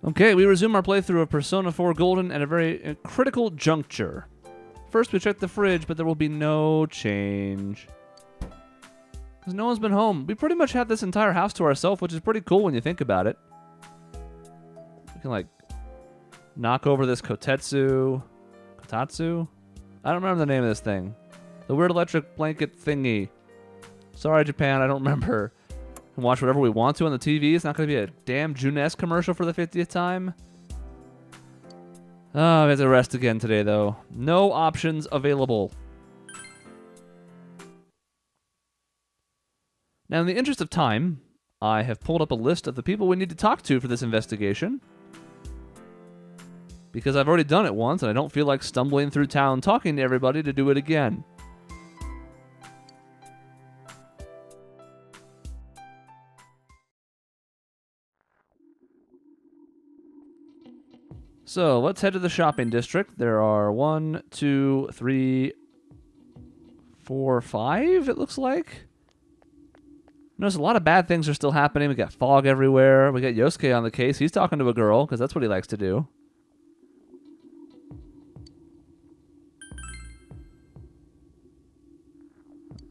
Okay, we resume our playthrough of Persona 4 Golden at a very critical juncture. First, we check the fridge, but there will be no change. Because no one's been home. We pretty much have this entire house to ourselves, which is pretty cool when you think about it. We can, like, knock over this Kotatsu? I don't remember the name of this thing. The weird electric blanket thingy. Sorry, Japan, I don't remember. We can watch whatever we want to on the TV. It's not going to be a damn Juness commercial for the 50th time. Oh, we have to rest again today, though. No options available. Now, in the interest of time, I have pulled up a list of the people we need to talk to for this investigation. Because I've already done it once, and I don't feel like stumbling through town talking to everybody to do it again. So, let's head to the shopping district. There are 1, 2, 3, 4, 5, it looks like. Notice a lot of bad things are still happening. We got fog everywhere. We got Yosuke on the case. He's talking to a girl, because that's what he likes to do.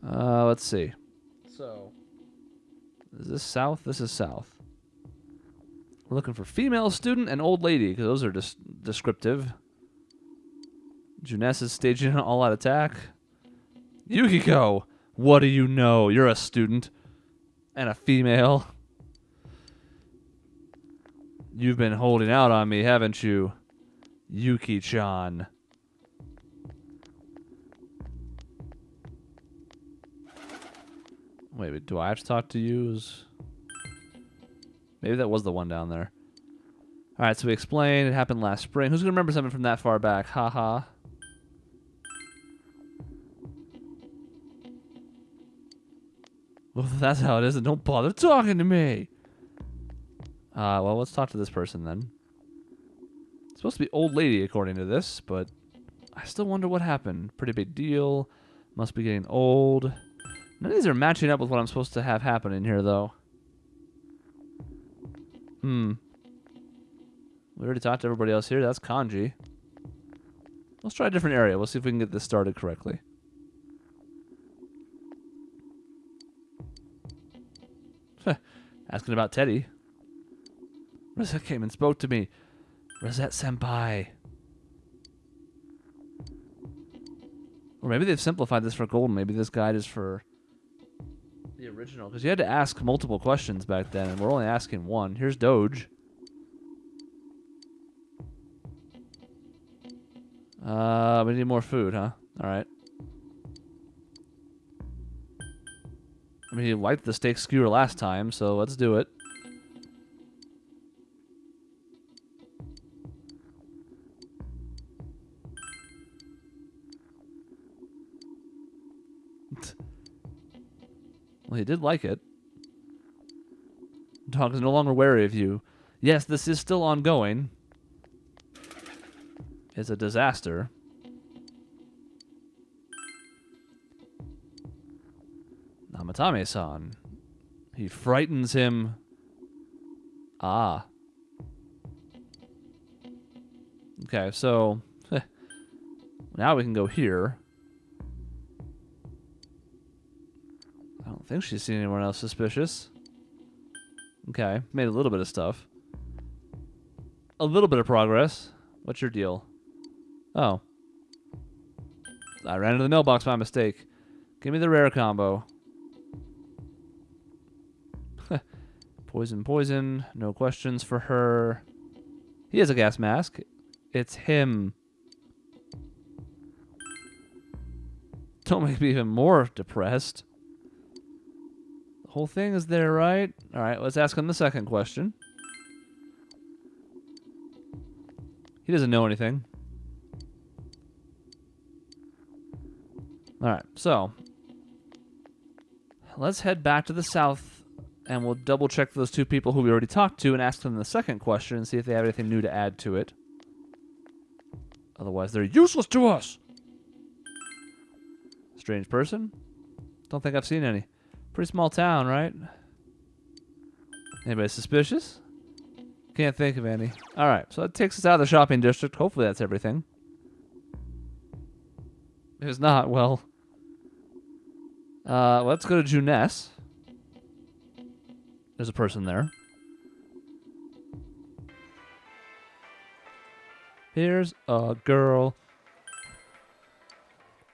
Let's see. So, is this south? This is south. We're looking for female student and old lady, because those are just descriptive. Juness is staging an all-out attack. Yukiko, what do you know? You're a student. And a female. You've been holding out on me, haven't you? Yuki-chan. Wait, do I have to talk to you? Maybe that was the one down there. Alright, so we explained it happened last spring. Who's going to remember something from that far back? Haha. Well, if that's how it is, then don't bother talking to me. Well, let's talk to this person then. It's supposed to be old lady according to this, but I still wonder what happened. Pretty big deal. Must be getting old. None of these are matching up with what I'm supposed to have happening here, though. We already talked to everybody else here. That's kanji. Let's try a different area. We'll see if we can get this started correctly. Asking about Teddy. Rosette came and spoke to me. Rosette senpai. Or maybe they've simplified this for Golden. Maybe this guide is for the original. Because you had to ask multiple questions back then, and we're only asking one. Here's Doge. We need more food, huh? Alright. I mean, he liked the steak skewer last time, so let's do it. Well, he did like it. Dog is no longer wary of you. Yes, this is still ongoing. It's a disaster. Namatame-san. He frightens him. Ah. Okay, so now we can go here. I don't think she's seen anyone else suspicious. Okay, made a little bit of stuff. A little bit of progress. What's your deal? Oh. I ran into the mailbox by mistake. Give me the rare combo. Poison, poison. No questions for her. He has a gas mask. It's him. Don't make me even more depressed. The whole thing is there, right? Alright, let's ask him the second question. He doesn't know anything. Alright, so let's head back to the south and we'll double check those two people who we already talked to and ask them the second question and see if they have anything new to add to it. Otherwise, they're useless to us! Strange person? Don't think I've seen any. Pretty small town, right? Anybody suspicious? Can't think of any. All right, so that takes us out of the shopping district. Hopefully that's everything. If it's not, well... let's go to Juness. There's a person there. Here's a girl.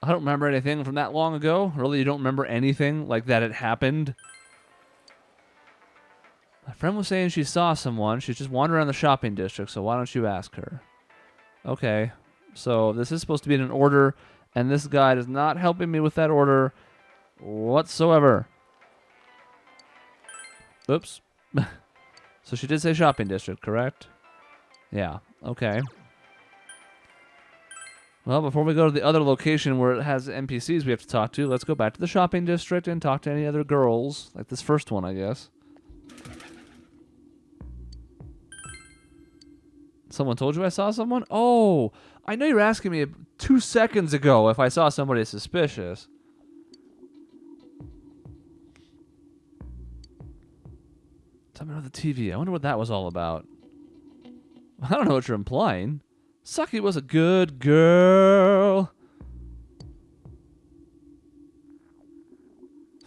I don't remember anything from that long ago. Really, you don't remember anything like that it happened? My friend was saying she saw someone. She's just wandering around the shopping district, so why don't you ask her? Okay, so this is supposed to be in an order, and this guide is not helping me with that order whatsoever. Oops. So she did say shopping district, correct? Yeah, okay. Well, before we go to the other location where it has NPCs we have to talk to, let's go back to the shopping district and talk to any other girls. Like this first one, I guess. Someone told you I saw someone? Oh, I know you were asking me 2 seconds ago if I saw somebody suspicious. Tell me about the TV. I wonder what that was all about. I don't know what you're implying. Saki was a good girl.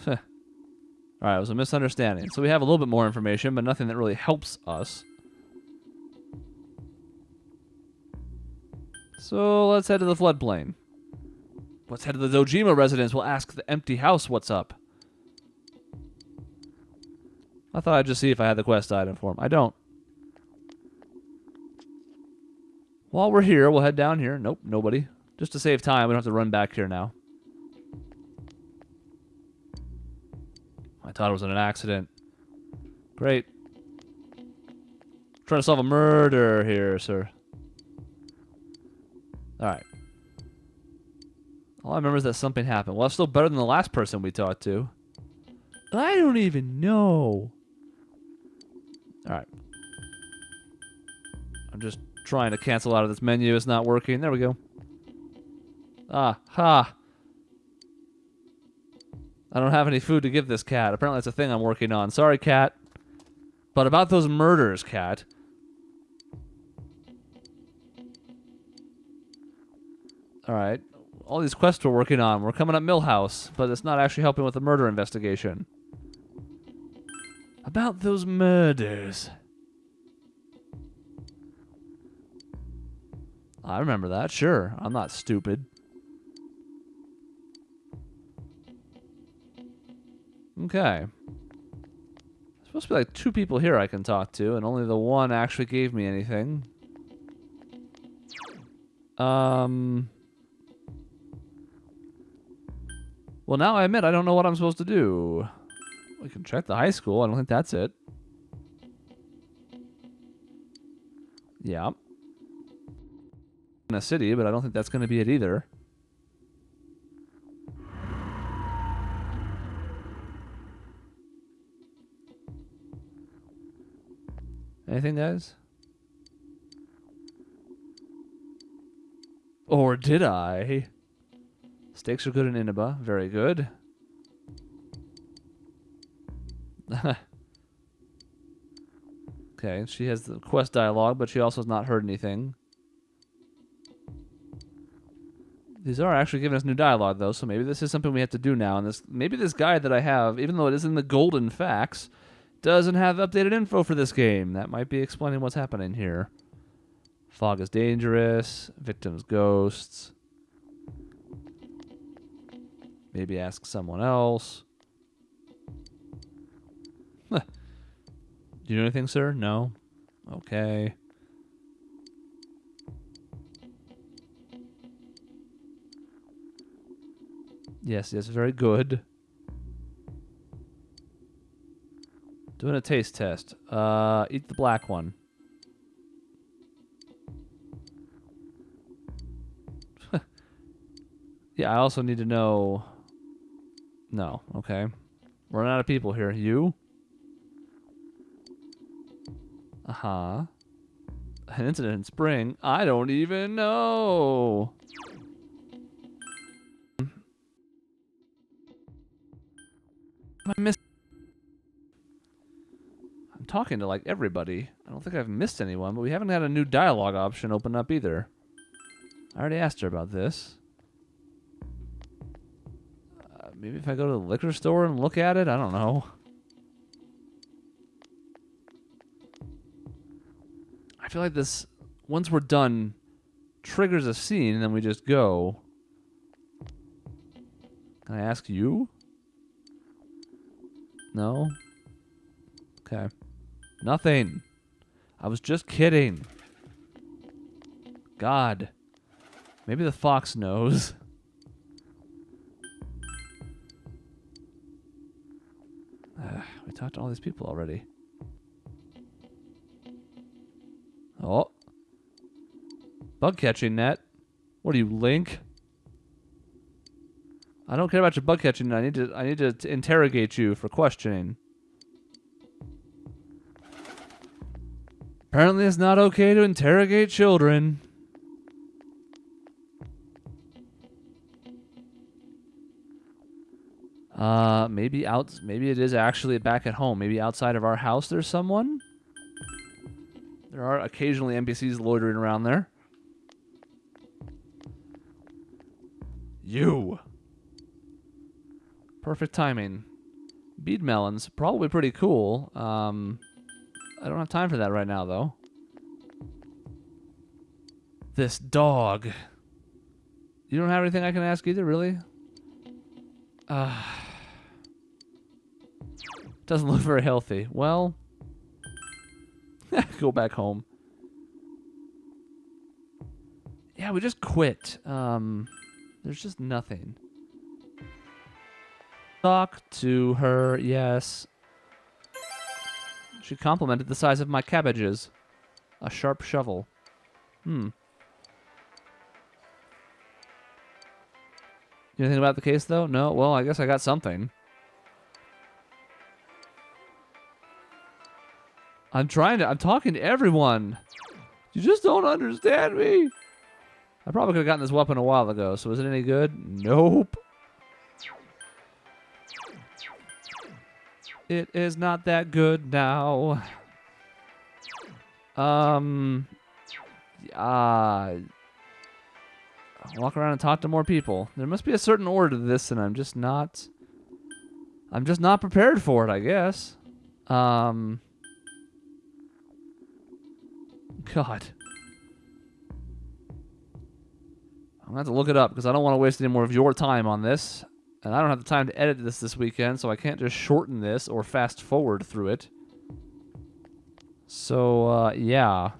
Alright, it was a misunderstanding. So we have a little bit more information, but nothing that really helps us. So let's head to the floodplain. Let's head to the Dojima residence. We'll ask the empty house what's up. I thought I'd just see if I had the quest item for him. I don't. While we're here, we'll head down here. Nope, nobody. Just to save time, we don't have to run back here now. I thought it was an accident. Great. Trying to solve a murder here, sir. Alright. All I remember is that something happened. Well, that's still better than the last person we talked to. I don't even know. Alright. I'm just trying to cancel out of this menu. It's not working. There we go. Ah, ha. I don't have any food to give this cat. Apparently that's a thing I'm working on. Sorry, cat. But about those murders, cat. Alright. All these quests we're working on. We're coming up Millhouse, but it's not actually helping with the murder investigation. About those murders. I remember that, sure. I'm not stupid. Okay. There's supposed to be like 2 people here I can talk to, and only the one actually gave me anything. Well, now I admit I don't know what I'm supposed to do. We can check the high school. I don't think that's it. Yeah. In a city, but I don't think that's going to be it either. Anything, guys? Or did I? Steaks are good in Inaba. Very good. Okay, she has the quest dialogue, but she also has not heard anything. These are actually giving us new dialogue, though, so maybe this is something we have to do now. And maybe this guide that I have, even though it is in the golden facts, doesn't have updated info for this game. That might be explaining what's happening here. Fog is dangerous. Victims, ghosts. Maybe ask someone else. Huh. Do you know anything, sir? No? Okay. Yes, yes, very good. Doing a taste test. Eat the black one. Yeah, I also need to know... No, okay. We're running out of people here. You? Uh-huh. An incident in spring? I don't even know. I'm talking to, like, everybody. I don't think I've missed anyone, but we haven't had a new dialogue option open up either. I already asked her about this. Maybe if I go to the liquor store and look at it? I don't know. I feel like this, once we're done, triggers a scene, and then we just go. Can I ask you? No? Okay. Nothing. I was just kidding. God. Maybe the fox knows. We talked to all these people already. Oh. Bug catching net. What are you, Link? I don't care about your bug catching. I need to interrogate you for questioning. Apparently it's not okay to interrogate children. Maybe it is actually back at home. Maybe outside of our house there's someone. There are occasionally NPCs loitering around there. You. Perfect timing. Bead melons, probably pretty cool. I don't have time for that right now, though. This dog. You don't have anything I can ask either, really? Doesn't look very healthy. Well, go back home. Yeah, we just quit. There's just nothing. Talk to her, yes. She complimented the size of my cabbages. A sharp shovel. Anything about the case, though? No? Well, I guess I got something. I'm talking to everyone. You just don't understand me. I probably could have gotten this weapon a while ago, so is it any good? Nope. It is not that good now. Walk around and talk to more people. There must be a certain order to this, and I'm just not prepared for it, I guess. God. I'm going to have to look it up because I don't want to waste any more of your time on this. And I don't have the time to edit this weekend, so I can't just shorten this or fast forward through it. So, yeah.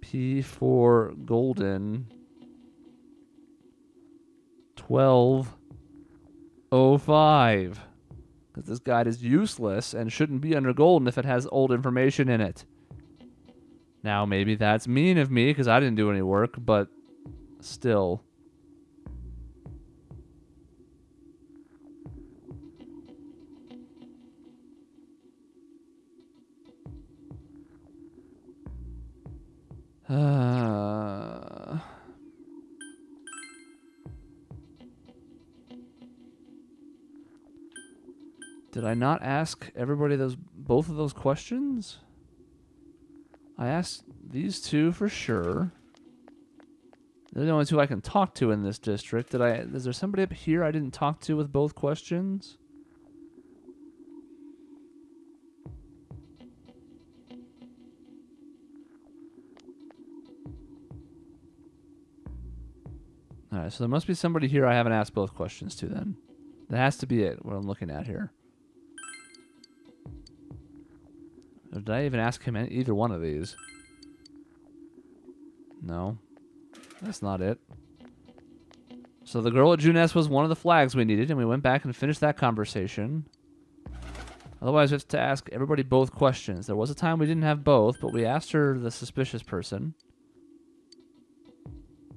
P for golden. 12:05. Because this guide is useless and shouldn't be under golden if it has old information in it. Now, maybe that's mean of me because I didn't do any work, but still. Did I not ask everybody both of those questions? I asked these two for sure. They're the only two I can talk to in this district. Is there somebody up here I didn't talk to with both questions? Alright, so there must be somebody here I haven't asked both questions to then. That has to be it, what I'm looking at here. Or did I even ask him either one of these? No. That's not it. So the girl at Junes was one of the flags we needed, and we went back and finished that conversation. Otherwise, we have to ask everybody both questions. There was a time we didn't have both, but we asked her the suspicious person.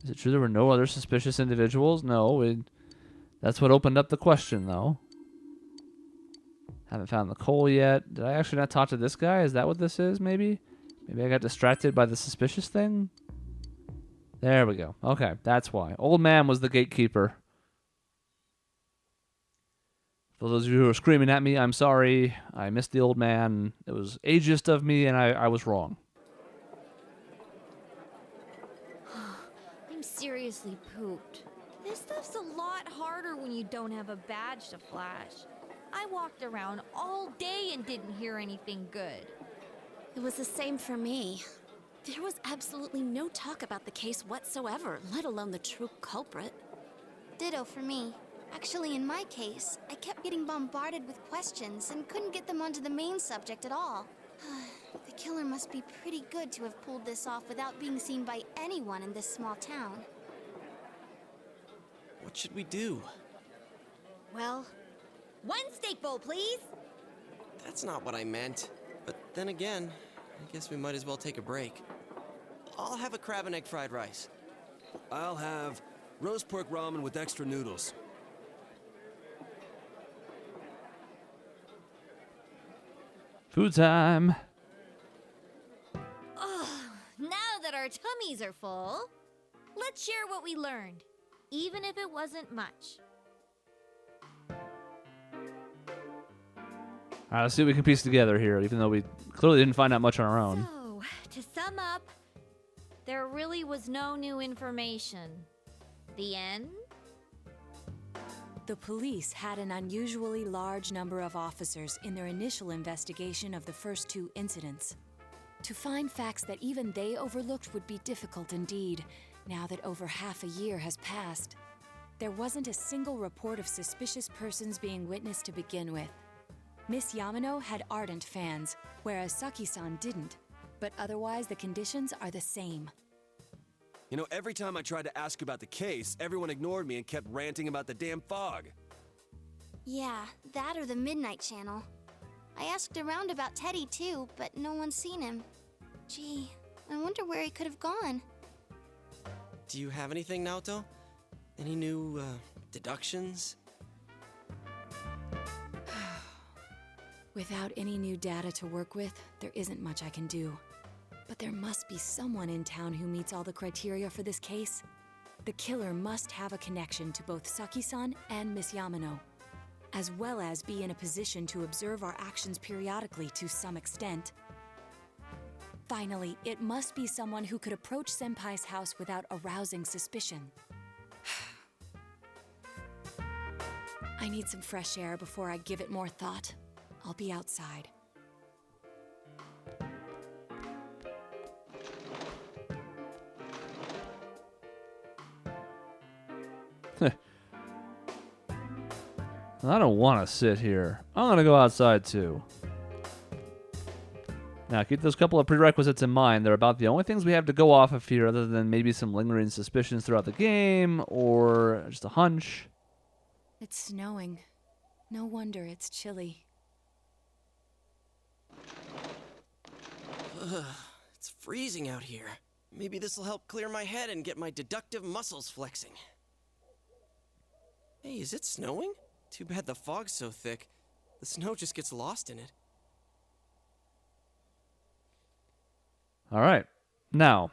Is it true there were no other suspicious individuals? No. That's what opened up the question, though. Haven't found the coal yet. Did I actually not talk to this guy? Is that what this is, maybe? Maybe I got distracted by the suspicious thing? There we go. Okay, that's why. Old man was the gatekeeper. For those of you who are screaming at me, I'm sorry. I missed the old man. It was ageist of me, and I was wrong. I'm seriously pooped. This stuff's a lot harder when you don't have a badge to flash. I walked around all day and didn't hear anything good. It was the same for me. There was absolutely no talk about the case whatsoever, let alone the true culprit. Ditto for me. Actually, in my case, I kept getting bombarded with questions and couldn't get them onto the main subject at all. The killer must be pretty good to have pulled this off without being seen by anyone in this small town. What should we do? Well, one steak bowl, please. That's not what I meant. But then again, I guess we might as well take a break. I'll have a crab and egg fried rice. I'll have roast pork ramen with extra noodles. Food time. Now that our tummies are full, let's share what we learned, even if it wasn't much. All right, let's see what we can piece together here, even though we clearly didn't find out much on our own. So, to sum up, there really was no new information. The end? The police had an unusually large number of officers in their initial investigation of the first two incidents. To find facts that even they overlooked would be difficult indeed, now that over half a year has passed. There wasn't a single report of suspicious persons being witnessed to begin with. Miss Yamano had ardent fans, whereas Saki-san didn't, but otherwise the conditions are the same. You know, every time I tried to ask about the case, everyone ignored me and kept ranting about the damn fog. Yeah, that or the Midnight Channel. I asked around about Teddy too, but no one's seen him. Gee, I wonder where he could have gone. Do you have anything, Naoto? Any new, deductions? Without any new data to work with, there isn't much I can do. But there must be someone in town who meets all the criteria for this case. The killer must have a connection to both Saki-san and Miss Yamano, as well as be in a position to observe our actions periodically to some extent. Finally, it must be someone who could approach Senpai's house without arousing suspicion. I need some fresh air before I give it more thought. I'll be outside. I don't want to sit here. I'm going to go outside too. Now, keep those couple of prerequisites in mind. They're about the only things we have to go off of here, other than maybe some lingering suspicions throughout the game, or just a hunch. It's snowing. No wonder it's chilly. Ugh, it's freezing out here. Maybe this'll help clear my head and get my deductive muscles flexing. Hey, is it snowing? Too bad the fog's so thick. The snow just gets lost in it. All right. Now,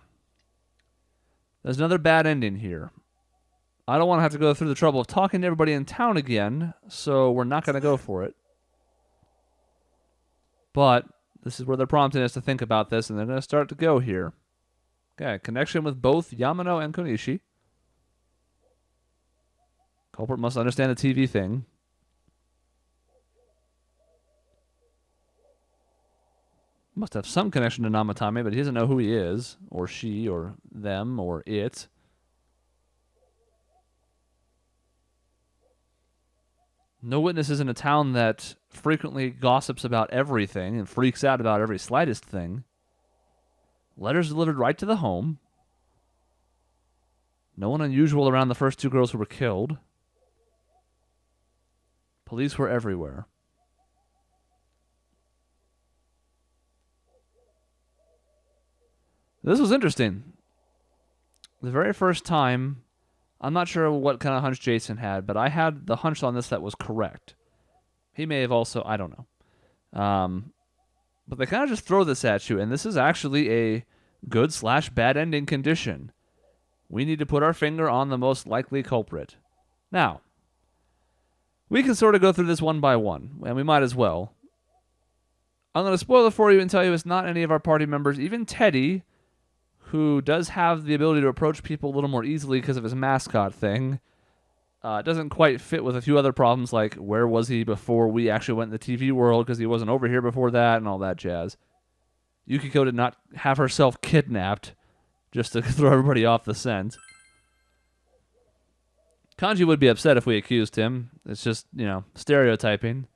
there's another bad ending here. I don't want to have to go through the trouble of talking to everybody in town again, so we're not going to go for it. But this is where they're prompting us to think about this, and they're going to start to go here. Okay, connection with both Yamano and Konishi. Culprit must understand the TV thing. Must have some connection to Namatame, but he doesn't know who he is, or she, or them, or it. No witnesses in a town that frequently gossips about everything and freaks out about every slightest thing. Letters delivered right to the home. No one unusual around the first two girls who were killed. Police were everywhere. This was interesting. The very first time, I'm not sure what kind of hunch Jason had, but I had the hunch on this that was correct. He may have also, I don't know. But they kind of just throw this at you, and this is actually a good/bad ending condition. We need to put our finger on the most likely culprit. Now, We can sort of go through this one by one, and we might as well. I'm going to spoil it for you and tell you it's not any of our party members, even Teddy, who does have the ability to approach people a little more easily because of his mascot thing. It doesn't quite fit with a few other problems, like where was he before we actually went in the TV world because he wasn't over here before that and all that jazz. Yukiko did not have herself kidnapped just to throw everybody off the scent. Kanji would be upset if we accused him. It's just, stereotyping.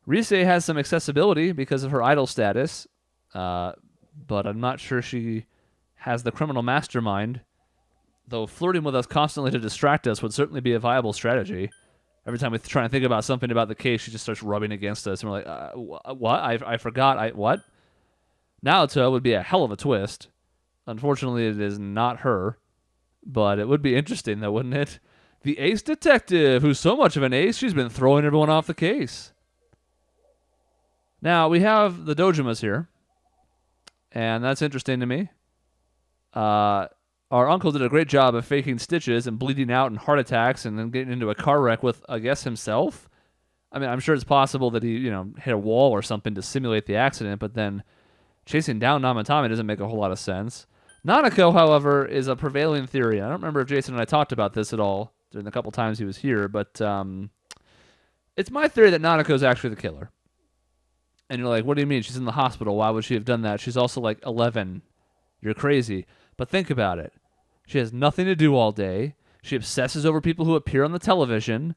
Rise has some accessibility because of her idol status, but I'm not sure she has the criminal mastermind, though flirting with us constantly to distract us would certainly be a viable strategy. Every time we try and think about something about the case, she just starts rubbing against us, and we're like, what? I forgot. What? Naoto would be a hell of a twist. Unfortunately, it is not her, but it would be interesting, though, wouldn't it? The ace detective, who's so much of an ace, she's been throwing everyone off the case. Now, we have the Dojimas here, and that's interesting to me. Our uncle did a great job of faking stitches and bleeding out and heart attacks and then getting into a car wreck with, I guess, himself. I mean, I'm sure it's possible that he, hit a wall or something to simulate the accident, but then chasing down Namatame doesn't make a whole lot of sense. Nanako, however, is a prevailing theory. I don't remember if Jason and I talked about this at all during the couple times he was here, but it's my theory that Nanako is actually the killer. And you're like, what do you mean? She's in the hospital. Why would she have done that? She's also like 11. You're crazy. But think about it. She has nothing to do all day. She obsesses over people who appear on the television.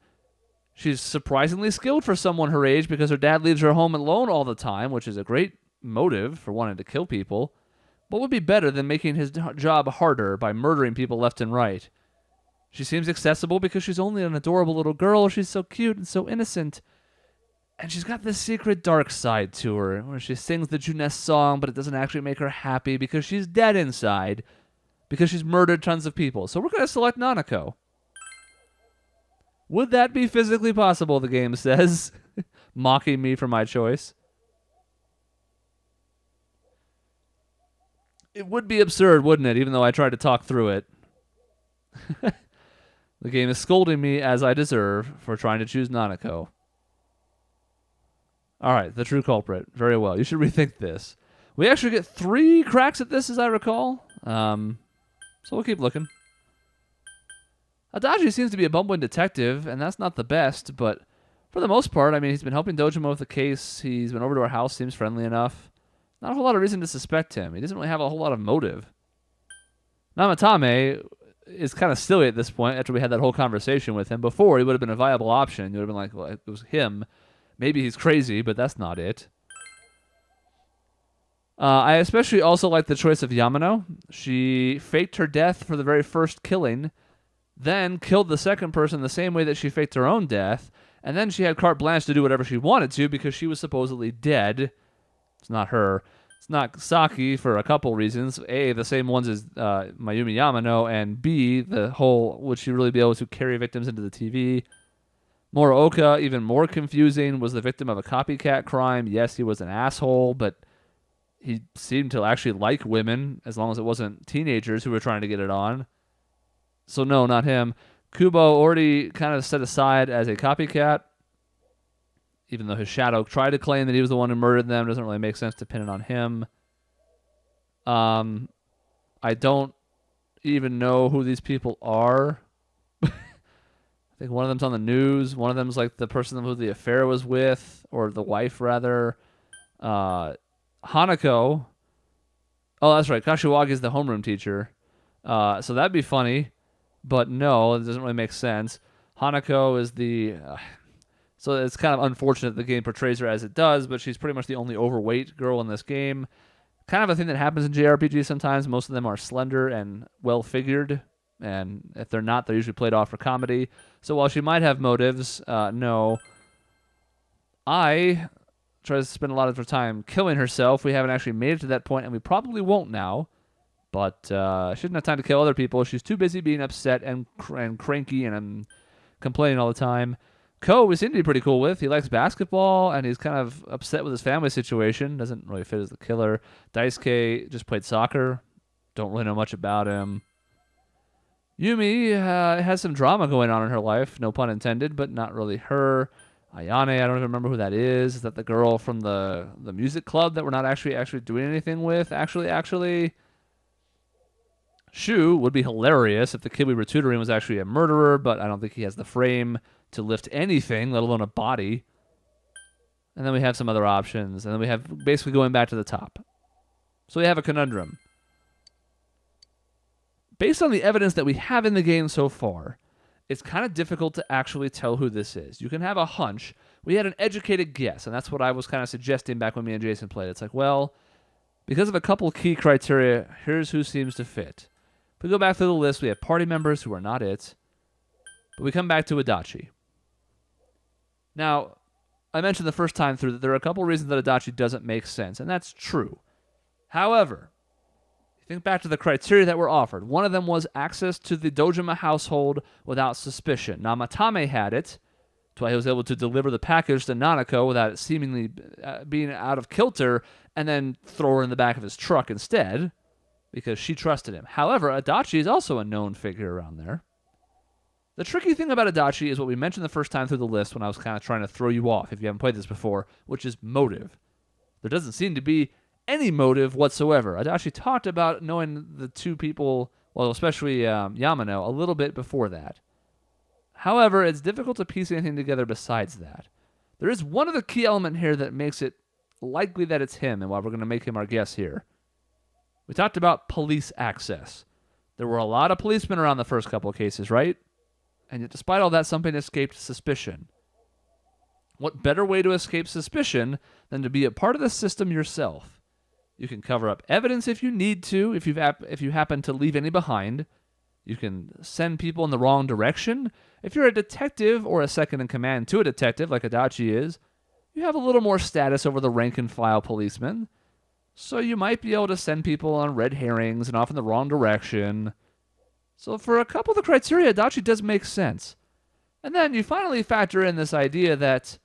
She's surprisingly skilled for someone her age because her dad leaves her home alone all the time, which is a great motive for wanting to kill people. What would be better than making his job harder by murdering people left and right? She seems accessible because she's only an adorable little girl. She's so cute and so innocent. And she's got this secret dark side to her, where she sings the Juness song, but it doesn't actually make her happy because she's dead inside, because she's murdered tons of people. So we're going to select Nanako. Would that be physically possible, the game says, mocking me for my choice? It would be absurd, wouldn't it, even though I tried to talk through it. The game is scolding me, as I deserve, for trying to choose Nanako. All right, the true culprit. Very well. You should rethink this. We actually get 3 cracks at this, as I recall. So we'll keep looking. Adachi seems to be a bumbling detective, and that's not the best, but for the most part, I mean, he's been helping Dojima with the case. He's been over to our house, seems friendly enough. Not a whole lot of reason to suspect him. He doesn't really have a whole lot of motive. Namatame is kind of silly at this point after we had that whole conversation with him. Before, he would have been a viable option. You would have been like, well, it was him. Maybe he's crazy, but that's not it. I especially also like the choice of Yamano. She faked her death for the very first killing, then killed the second person the same way that she faked her own death, and then she had carte blanche to do whatever she wanted to because she was supposedly dead. It's not her. It's not Saki for a couple reasons. A, the same ones as Mayumi Yamano, and B, the whole, would she really be able to carry victims into the TV? Muraoka, even more confusing, was the victim of a copycat crime. Yes, he was an asshole, but he seemed to actually like women, as long as it wasn't teenagers who were trying to get it on. So no, not him. Kubo already kind of set aside as a copycat, even though his shadow tried to claim that he was the one who murdered them. Doesn't really make sense to pin it on him. I don't even know who these people are. I think one of them's on the news. One of them's like the person who the affair was with, or the wife, rather. Hanako. Oh, that's right. Kashiwagi is the homeroom teacher. So that'd be funny. But no, it doesn't really make sense. Hanako is the... so it's kind of unfortunate the game portrays her as it does, but she's pretty much the only overweight girl in this game. Kind of a thing that happens in JRPGs sometimes. Most of them are slender and well-figured. And if they're not, they're usually played off for comedy. So while she might have motives, no. Ai tries to spend a lot of her time killing herself. We haven't actually made it to that point, and we probably won't now. But she doesn't have time to kill other people. She's too busy being upset and cranky and complaining all the time. Ko, we seem to be pretty cool with. He likes basketball, and he's kind of upset with his family situation. Doesn't really fit as the killer. Daisuke just played soccer. Don't really know much about him. Yumi has some drama going on in her life, no pun intended, but not really her. Ayane, I don't even remember who that is. Is that the girl from the music club that we're not actually doing anything with? Actually, Shu would be hilarious if the kid we were tutoring was actually a murderer, but I don't think he has the frame to lift anything, let alone a body. And then we have some other options, and then we have basically going back to the top. So we have a conundrum. Based on the evidence that we have in the game so far, it's kind of difficult to actually tell who this is. You can have a hunch. We had an educated guess, and that's what I was kind of suggesting back when me and Jason played. It's like, well, because of a couple key criteria, here's who seems to fit. If we go back through the list, we have party members who are not it, but we come back to Adachi. Now, I mentioned the first time through that there are a couple reasons that Adachi doesn't make sense, and that's true. However, think back to the criteria that were offered. One of them was access to the Dojima household without suspicion. Namatame had it. That's why he was able to deliver the package to Nanako without it seemingly being out of kilter and then throw her in the back of his truck instead because she trusted him. However, Adachi is also a known figure around there. The tricky thing about Adachi is what we mentioned the first time through the list when I was kind of trying to throw you off if you haven't played this before, which is motive. There doesn't seem to be any motive whatsoever. Adachi talked about knowing the two people, well, especially Yamano, a little bit before that. However, it's difficult to piece anything together besides that. There is one other key element here that makes it likely that it's him, and why we're going to make him our guess here. We talked about police access. There were a lot of policemen around the first couple of cases, right? And yet, despite all that, something escaped suspicion. What better way to escape suspicion than to be a part of the system yourself? You can cover up evidence if you need to, if you happen to leave any behind. You can send people in the wrong direction. If you're a detective or a second in command to a detective, like Adachi is, you have a little more status over the rank-and-file policeman. So you might be able to send people on red herrings and off in the wrong direction. So for a couple of the criteria, Adachi does make sense. And then you finally factor in this idea that,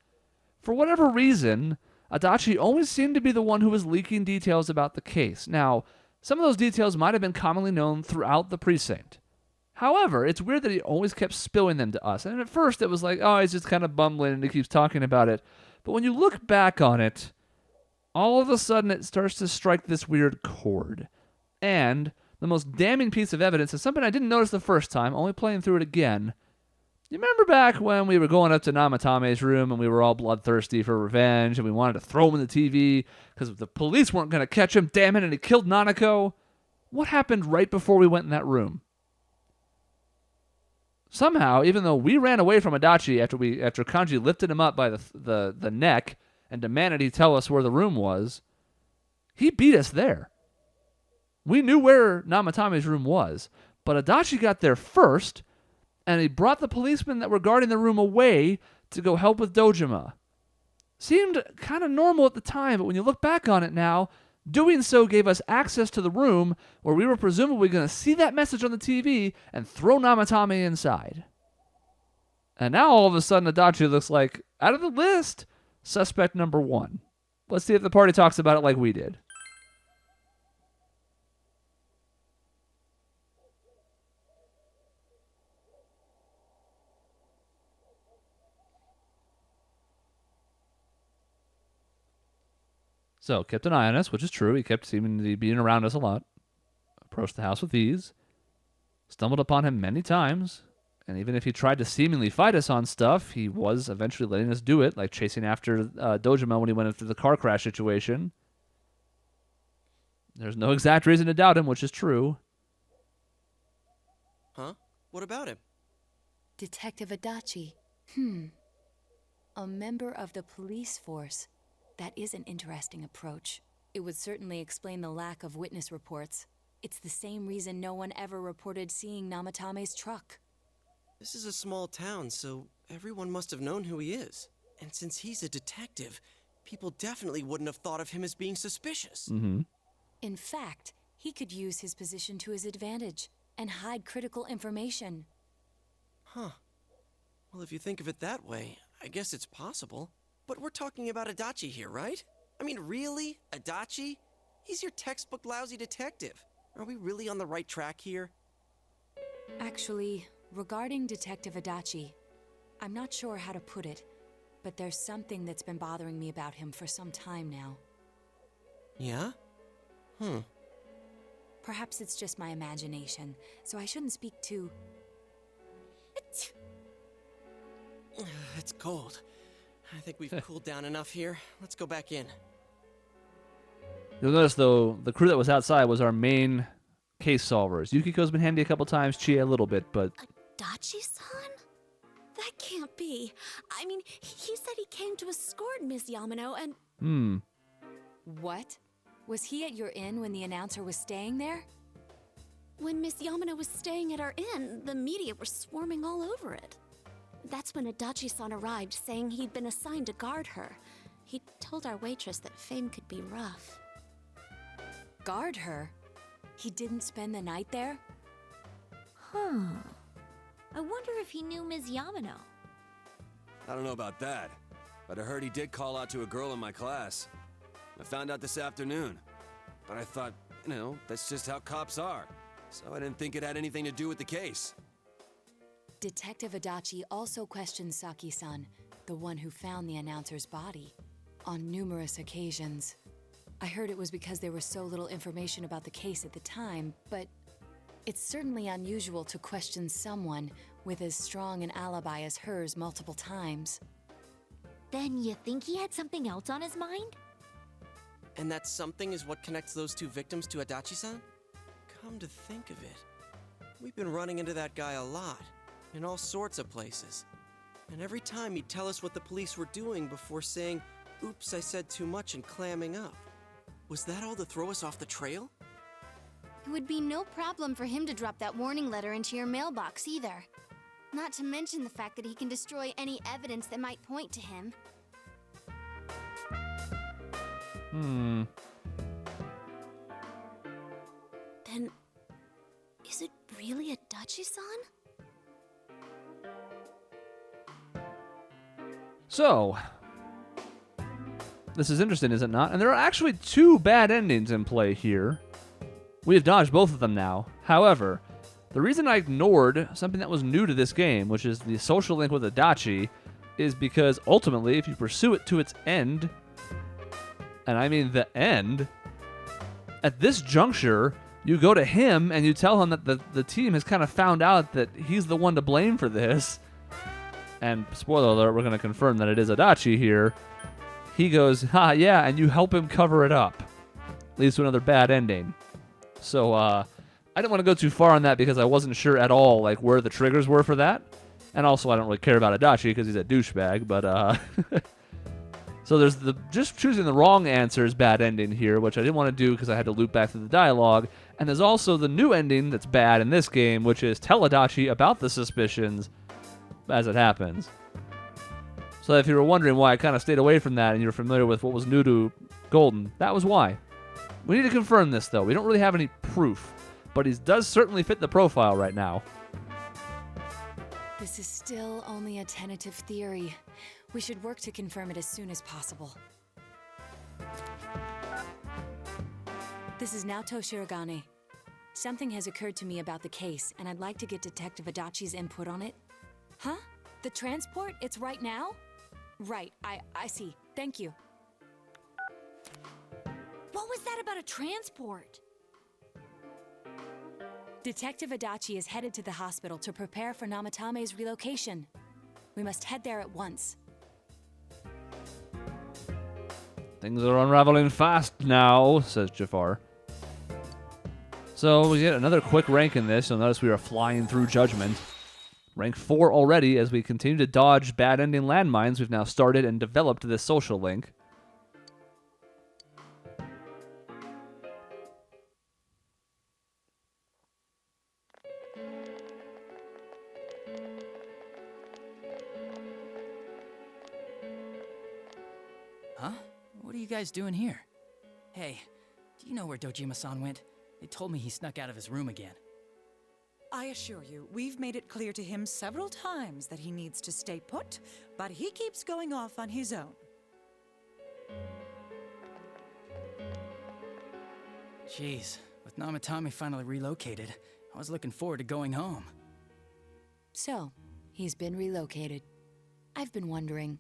for whatever reason, Adachi always seemed to be the one who was leaking details about the case. Now, some of those details might have been commonly known throughout the precinct. However, it's weird that he always kept spilling them to us. And at first it was like, oh, he's just kind of bumbling and he keeps talking about it. But when you look back on it, all of a sudden it starts to strike this weird chord. And the most damning piece of evidence is something I didn't notice the first time, only playing through it again. You remember back when we were going up to Namatame's room and we were all bloodthirsty for revenge and we wanted to throw him in the TV because the police weren't going to catch him, damn it, and he killed Nanako? What happened right before we went in that room? Somehow, even though we ran away from Adachi after Kanji lifted him up by the neck and demanded he tell us where the room was, he beat us there. We knew where Namatame's room was, but Adachi got there first, and he brought the policemen that were guarding the room away to go help with Dojima. Seemed kind of normal at the time, but when you look back on it now, doing so gave us access to the room where we were presumably going to see that message on the TV and throw Namatame inside. And now all of a sudden Adachi looks like, out of the list, suspect number one. Let's see if the party talks about it like we did. So, kept an eye on us, which is true. He kept seeming to be being around us a lot. Approached the house with ease. Stumbled upon him many times. And even if he tried to seemingly fight us on stuff, he was eventually letting us do it, like chasing after Dojima when he went after the car crash situation. There's no exact reason to doubt him, which is true. Huh? What about him? Detective Adachi. A member of the police force. That is an interesting approach. It would certainly explain the lack of witness reports. It's the same reason no one ever reported seeing Namatame's truck. This is a small town, so everyone must have known who he is. And since he's a detective, people definitely wouldn't have thought of him as being suspicious. Mm-hmm. In fact, he could use his position to his advantage and hide critical information. Huh. Well, if you think of it that way, I guess it's possible. But we're talking about Adachi here, right? I mean, really? Adachi? He's your textbook lousy detective. Are we really on the right track here? Actually, regarding Detective Adachi, I'm not sure how to put it, but there's something that's been bothering me about him for some time now. Yeah? Perhaps it's just my imagination, so I shouldn't speak too... It's cold. I think we've cooled down enough here. Let's go back in. You'll notice, though, the crew that was outside was our main case solvers. Yukiko's been handy a couple times, Chie a little bit, but... Adachi-san? That can't be. I mean, he said he came to escort Miss Yamano and... What? Was he at your inn when the announcer was staying there? When Miss Yamano was staying at our inn, the media were swarming all over it. That's when Adachi-san arrived, saying he'd been assigned to guard her. He told our waitress that fame could be rough. Guard her? He didn't spend the night there? Huh. I wonder if he knew Ms. Yamano. I don't know about that, but I heard he did call out to a girl in my class. I found out this afternoon, but I thought, that's just how cops are. So I didn't think it had anything to do with the case. Detective Adachi also questioned Saki-san, the one who found the announcer's body, on numerous occasions. I heard it was because there was so little information about the case at the time, but it's certainly unusual to question someone with as strong an alibi as hers multiple times. Then you think he had something else on his mind? And that something is what connects those two victims to Adachi-san? Come to think of it, we've been running into that guy a lot, in all sorts of places. And every time he'd tell us what the police were doing before saying, "Oops, I said too much," and clamming up. Was that all to throw us off the trail? It would be no problem for him to drop that warning letter into your mailbox either. Not to mention the fact that he can destroy any evidence that might point to him. Then, is it really Adachi-san? So, this is interesting, is it not? And there are actually two bad endings in play here. We have dodged both of them now. However, the reason I ignored something that was new to this game, which is the social link with Adachi, is because ultimately, if you pursue it to its end, and I mean the end, at this juncture, you go to him and you tell him that the team has kind of found out that he's the one to blame for this. And spoiler alert, we're going to confirm that it is Adachi here. He goes, "Ha, yeah," and you help him cover it up. Leads to another bad ending. So, I didn't want to go too far on that because I wasn't sure at all like where the triggers were for that. And also, I don't really care about Adachi because he's a douchebag, but, So there's just choosing the wrong answer is bad ending here, which I didn't want to do because I had to loop back to the dialogue. And there's also the new ending that's bad in this game, which is tell Adachi about the suspicions as it happens. So if you were wondering why I kind of stayed away from that and you're familiar with what was new to Golden, that was why. We need to confirm this, though. We don't really have any proof, but he does certainly fit the profile right now. This is still only a tentative theory. We should work to confirm it as soon as possible. This is Naoto Shirogane. Something has occurred to me about the case, and I'd like to get Detective Adachi's input on it. Huh? The transport? It's right now? Right, I see. Thank you. What was that about a transport? Detective Adachi is headed to the hospital to prepare for Namatame's relocation. We must head there at once. Things are unraveling fast now, says Jafar. So we get another quick rank in this. You'll notice we are flying through Judgment. Rank 4 already as we continue to dodge bad ending landmines. We've now started and developed this social link. Huh? What are you guys doing here? Hey, do you know where Dojima-san went? They told me he snuck out of his room again. I assure you, we've made it clear to him several times that he needs to stay put, but he keeps going off on his own. Jeez, with Namatame finally relocated, I was looking forward to going home. So, he's been relocated. I've been wondering,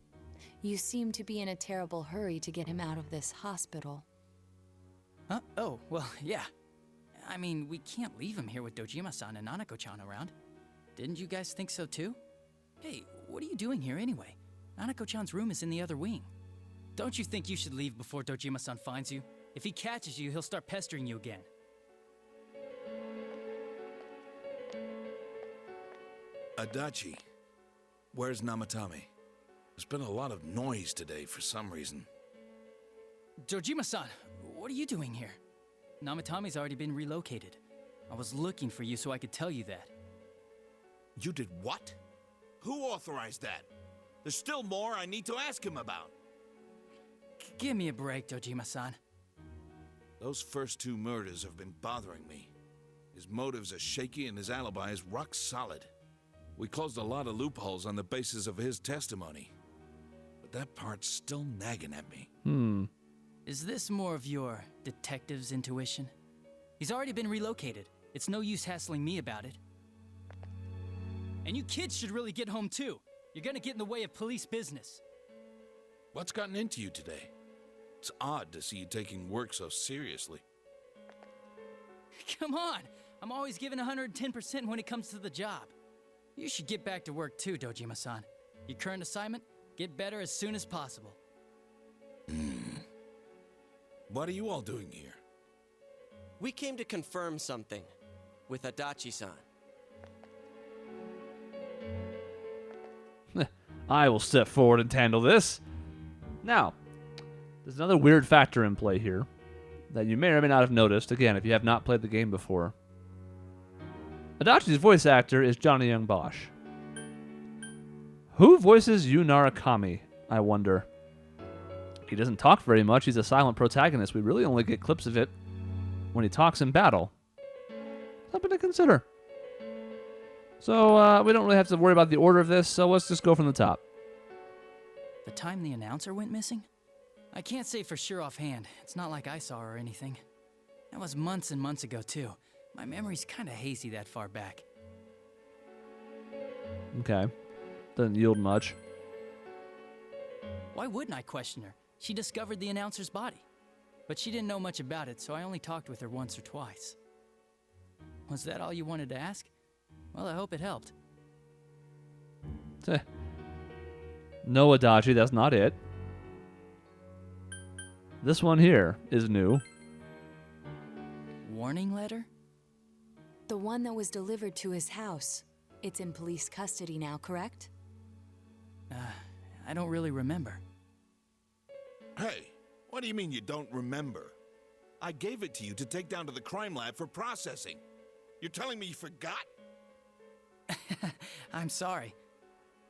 you seem to be in a terrible hurry to get him out of this hospital. Huh? Oh, well, yeah. I mean, we can't leave him here with Dojima-san and Nanako-chan around. Didn't you guys think so too? Hey, what are you doing here anyway? Nanako-chan's room is in the other wing. Don't you think you should leave before Dojima-san finds you? If he catches you, he'll start pestering you again. Adachi, where's Namatame? There's been a lot of noise today for some reason. Dojima-san, what are you doing here? Namatame's already been relocated. I was looking for you so I could tell you that. You did what? Who authorized that? There's still more I need to ask him about. Give me a break, Dojima-san. Those first 2 murders have been bothering me. His motives are shaky and his alibi is rock solid. We closed a lot of loopholes on the basis of his testimony. But that part's still nagging at me. Is this more of your detective's intuition? He's already been relocated. It's no use hassling me about it. And you kids should really get home too. You're gonna get in the way of police business. What's gotten into you today? It's odd to see you taking work so seriously. Come on! I'm always giving 110% when it comes to the job. You should get back to work too, Dojima-san. Your current assignment? Get better as soon as possible. What are you all doing here? We came to confirm something with Adachi-san. I will step forward and handle this. Now, there's another weird factor in play here that you may or may not have noticed, again, if you have not played the game before. Adachi's voice actor is Johnny Young Bosch. Who voices Yu Narakami, I wonder? He doesn't talk very much. He's a silent protagonist. We really only get clips of it when he talks in battle. Something to consider. So, we don't really have to worry about the order of this, so let's just go from the top. The time the announcer went missing? I can't say for sure offhand. It's not like I saw her or anything. That was months and months ago, too. My memory's kinda hazy that far back. Okay. Doesn't yield much. Why wouldn't I question her? She discovered the announcer's body. But she didn't know much about it, so I only talked with her once or twice. Was that all you wanted to ask? Well, I hope it helped. No, Adachi, that's not it. This one here is new. Warning letter? The one that was delivered to his house. It's in police custody now, correct? I don't really remember. Hey, what do you mean you don't remember? I gave it to you to take down to the crime lab for processing. You're telling me you forgot? I'm sorry.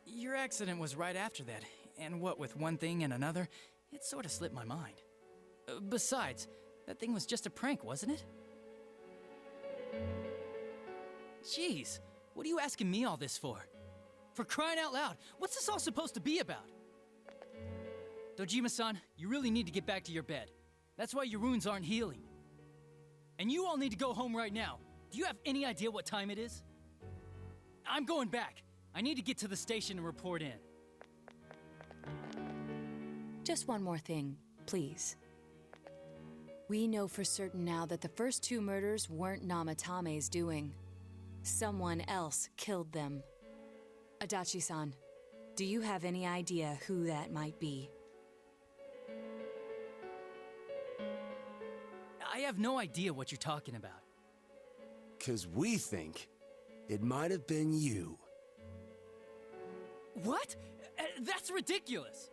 Your accident was right after that, and what with one thing and another, it sort of slipped my mind. Besides, that thing was just a prank, wasn't it? Jeez, what are you asking me all this for? For crying out loud, what's this all supposed to be about? Dojima-san, you really need to get back to your bed. That's why your wounds aren't healing. And you all need to go home right now. Do you have any idea what time it is? I'm going back. I need to get to the station and report in. Just one more thing, please. We know for certain now that the first 2 murders weren't Namatame's doing. Someone else killed them. Adachi-san, do you have any idea who that might be? I have no idea what you're talking about. 'Cause we think it might have been you. What? That's ridiculous.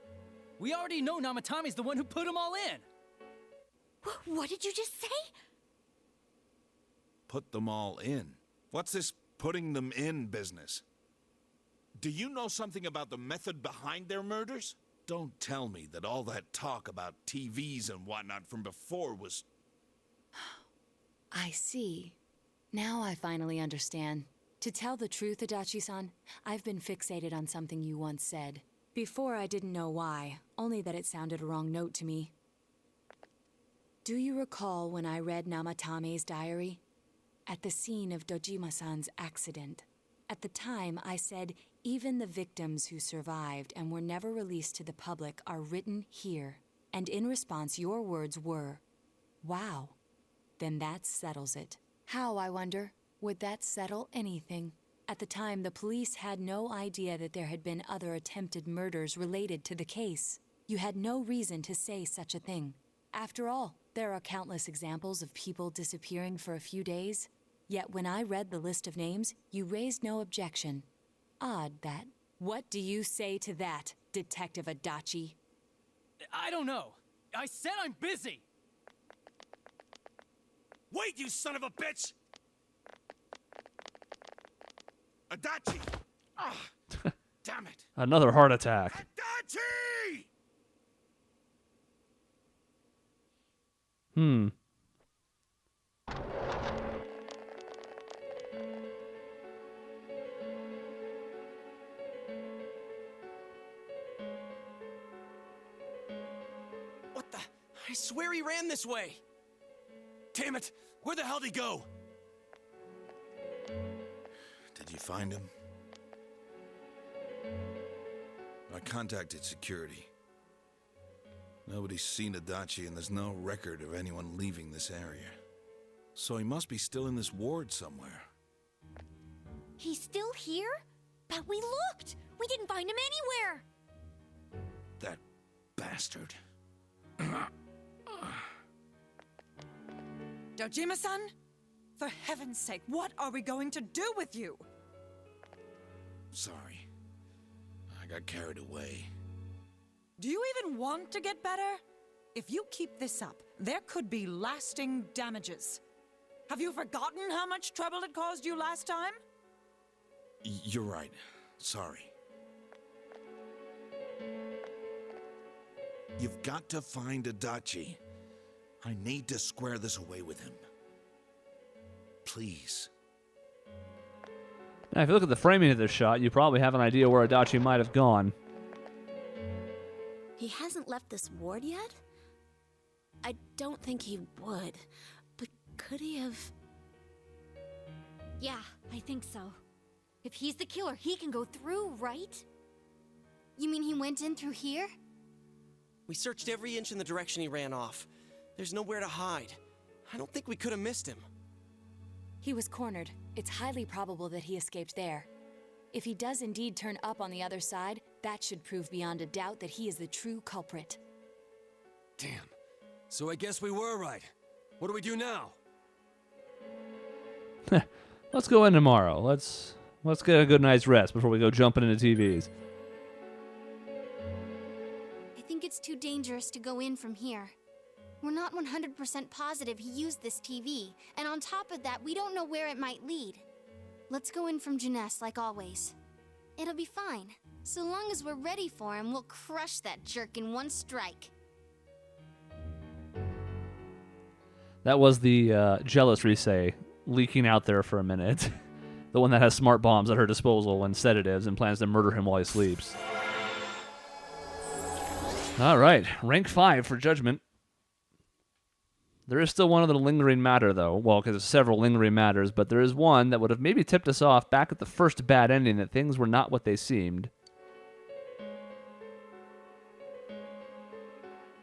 We already know Namatame's the one who put them all in. What did you just say? Put them all in. What's this putting them in business? Do you know something about the method behind their murders? Don't tell me that all that talk about TVs and whatnot from before was... I see. Now I finally understand. To tell the truth, Adachi-san, I've been fixated on something you once said. Before I didn't know why, only that it sounded a wrong note to me. Do you recall when I read Namatame's diary? At the scene of Dojima-san's accident. At the time, I said, even the victims who survived and were never released to the public are written here. And in response, your words were, wow. Then that settles it. How, I wonder, would that settle anything? At the time, the police had no idea that there had been other attempted murders related to the case. You had no reason to say such a thing. After all, there are countless examples of people disappearing for a few days. Yet when I read the list of names, you raised no objection. Odd that. What do you say to that, Detective Adachi? I don't know. I said I'm busy. Wait, you son of a bitch! Adachi! Ah, damn it! Another heart attack. Adachi! What the? I swear he ran this way. Damn it! Where the hell did he go? Did you find him? I contacted security. Nobody's seen Adachi, and there's no record of anyone leaving this area. So he must be still in this ward somewhere. He's still here? But we looked! We didn't find him anywhere! That bastard. Dojima-san? For heaven's sake, what are we going to do with you? Sorry. I got carried away. Do you even want to get better? If you keep this up, there could be lasting damages. Have you forgotten how much trouble it caused you last time? You're right. Sorry. You've got to find Adachi. I need to square this away with him. Please. Now, if you look at the framing of this shot, you probably have an idea where Adachi might have gone. He hasn't left this ward yet? I don't think he would. But could he have... Yeah, I think so. If he's the killer, he can go through, right? You mean he went in through here? We searched every inch in the direction he ran off. There's nowhere to hide. I don't think we could have missed him. He was cornered. It's highly probable that he escaped there. If he does indeed turn up on the other side, that should prove beyond a doubt that he is the true culprit. Damn. So I guess we were right. What do we do now? Let's go in tomorrow. Let's get a good night's rest before we go jumping into TVs. I think it's too dangerous to go in from here. We're not 100% positive he used this TV, and on top of that, we don't know where it might lead. Let's go in from Jeunesse like always. It'll be fine. So long as we're ready for him, we'll crush that jerk in one strike. That was the jealous Risei leaking out there for a minute. The one that has smart bombs at her disposal and sedatives and plans to murder him while he sleeps. All right, rank 5 for Judgment. There is still one other lingering matter, though. Well, because there's several lingering matters, but there is one that would have maybe tipped us off back at the first bad ending that things were not what they seemed.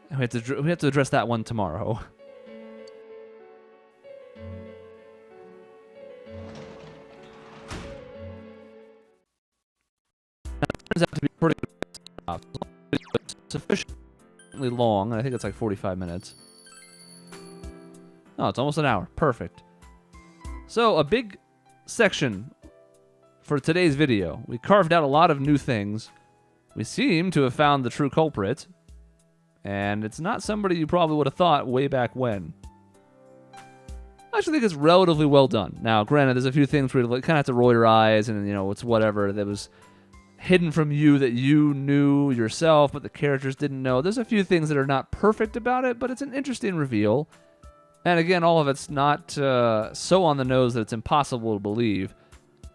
And we have to address that one tomorrow. Turns out to be pretty sufficiently long, and I think it's like 45 minutes. Oh, it's almost an hour. Perfect. So, a big section for today's video. We carved out a lot of new things. We seem to have found the true culprit, and it's not somebody you probably would have thought way back when. I actually think it's relatively well done. Now, granted, there's a few things where you kind of have to roll your eyes, and, you know, it's whatever that was hidden from you that you knew yourself, but the characters didn't know. There's a few things that are not perfect about it, but it's an interesting reveal. And again, all of it's not so on the nose that it's impossible to believe,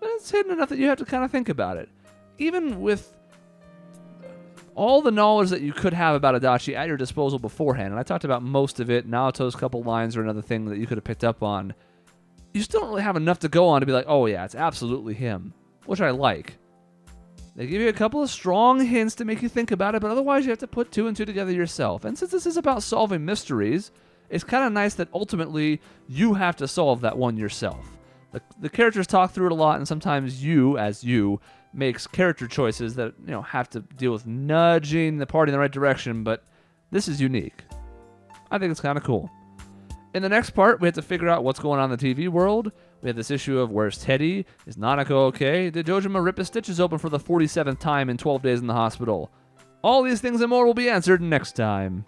but it's hidden enough that you have to kind of think about it. Even with all the knowledge that you could have about Adachi at your disposal beforehand, and I talked about most of it, Naoto's couple lines are another thing that you could have picked up on, you still don't really have enough to go on to be like, oh yeah, it's absolutely him. which I like. They give you a couple of strong hints to make you think about it, but otherwise you have to put 2 and 2 together yourself. And since this is about solving mysteries, it's kind of nice that ultimately you have to solve that one yourself. The characters talk through it a lot, and sometimes you, as you, makes character choices that have to deal with nudging the party in the right direction, but this is unique. I think it's kind of cool. In the next part, we have to figure out what's going on in the TV world. We have this issue of where's Teddy? Is Nanako okay? Did Dojima rip his stitches open for the 47th time in 12 days in the hospital? All these things and more will be answered next time.